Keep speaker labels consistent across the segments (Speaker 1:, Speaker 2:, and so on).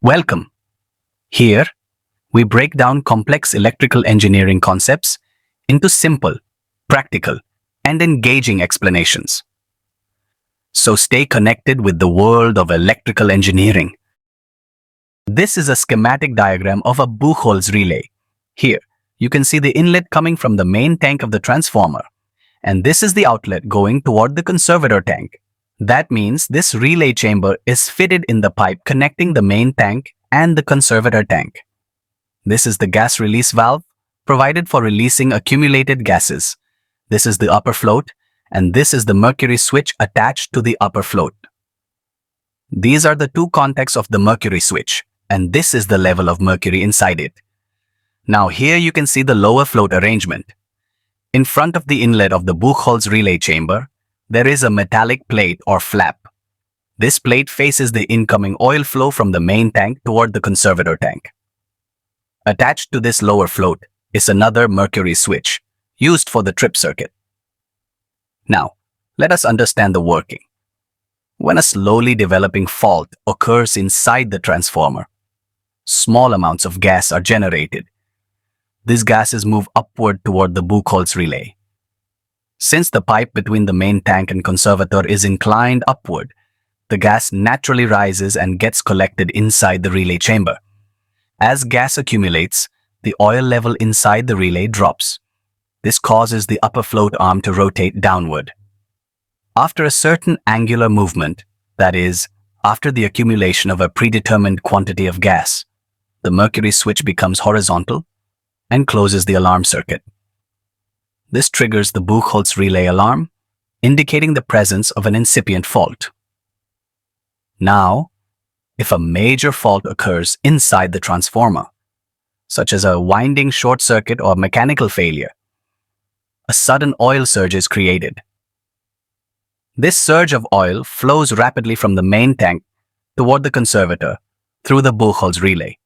Speaker 1: Welcome. Here, we break down complex electrical engineering concepts into simple, practical, and engaging explanations. So stay connected with the world of electrical engineering. This is a schematic diagram of a Buchholz relay. Here, you can see the inlet coming from the main tank of the transformer, and this is the outlet going toward the conservator tank. That means this relay chamber is fitted in the pipe connecting the main tank and the conservator tank. This is the gas release valve, provided for releasing accumulated gases. This is the upper float, and this is the mercury switch attached to the upper float. These are the two contacts of the mercury switch, and this is the level of mercury inside it. Now here you can see the lower float arrangement. In front of the inlet of the Buchholz relay chamber, there is a metallic plate or flap. This plate faces the incoming oil flow from the main tank toward the conservator tank. Attached to this lower float is another mercury switch, used for the trip circuit. Now, let us understand the working. When a slowly developing fault occurs inside the transformer, small amounts of gas are generated. These gases move upward toward the Buchholz relay. Since the pipe between the main tank and conservator is inclined upward, the gas naturally rises and gets collected inside the relay chamber. As gas accumulates, the oil level inside the relay drops. This causes the upper float arm to rotate downward. After a certain angular movement, that is, after the accumulation of a predetermined quantity of gas, the mercury switch becomes horizontal and closes the alarm circuit. This triggers the Buchholz relay alarm, indicating the presence of an incipient fault. Now, if a major fault occurs inside the transformer, such as a winding short circuit or mechanical failure, a sudden oil surge is created. This surge of oil flows rapidly from the main tank toward the conservator through the Buchholz relay.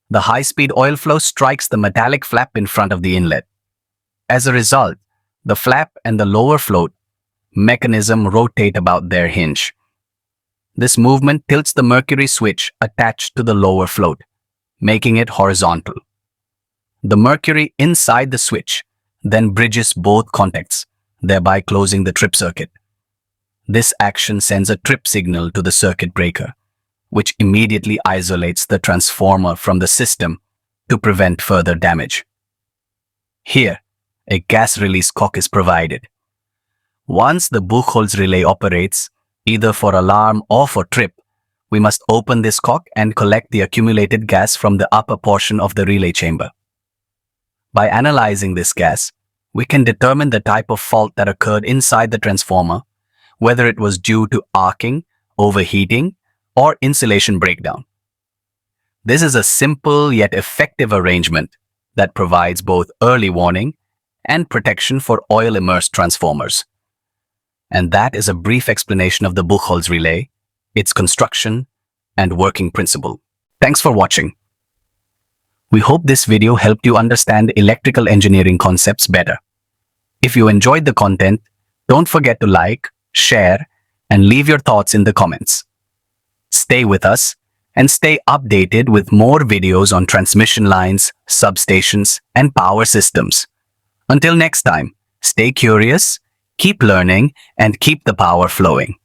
Speaker 1: The high-speed oil flow strikes the metallic flap in front of the inlet. As a result, the flap and the lower float mechanism rotate about their hinge. This movement tilts the mercury switch attached to the lower float, making it horizontal. The mercury inside the switch then bridges both contacts, thereby closing the trip circuit. This action sends a trip signal to the circuit breaker, which immediately isolates the transformer from the system to prevent further damage. Here, a gas release cock is provided. Once the Buchholz relay operates, either for alarm or for trip, we must open this cock and collect the accumulated gas from the upper portion of the relay chamber. By analyzing this gas, we can determine the type of fault that occurred inside the transformer, whether it was due to arcing, overheating, or insulation breakdown. This is a simple yet effective arrangement that provides both early warning and protection for oil-immersed transformers. And that is a brief explanation of the Buchholz relay, its construction, and working principle. Thanks for watching. We hope this video helped you understand electrical engineering concepts better. If you enjoyed the content, don't forget to like, share, and leave your thoughts in the comments. Stay with us and stay updated with more videos on transmission lines, substations, and power systems. Until next time, stay curious, keep learning, and keep the power flowing.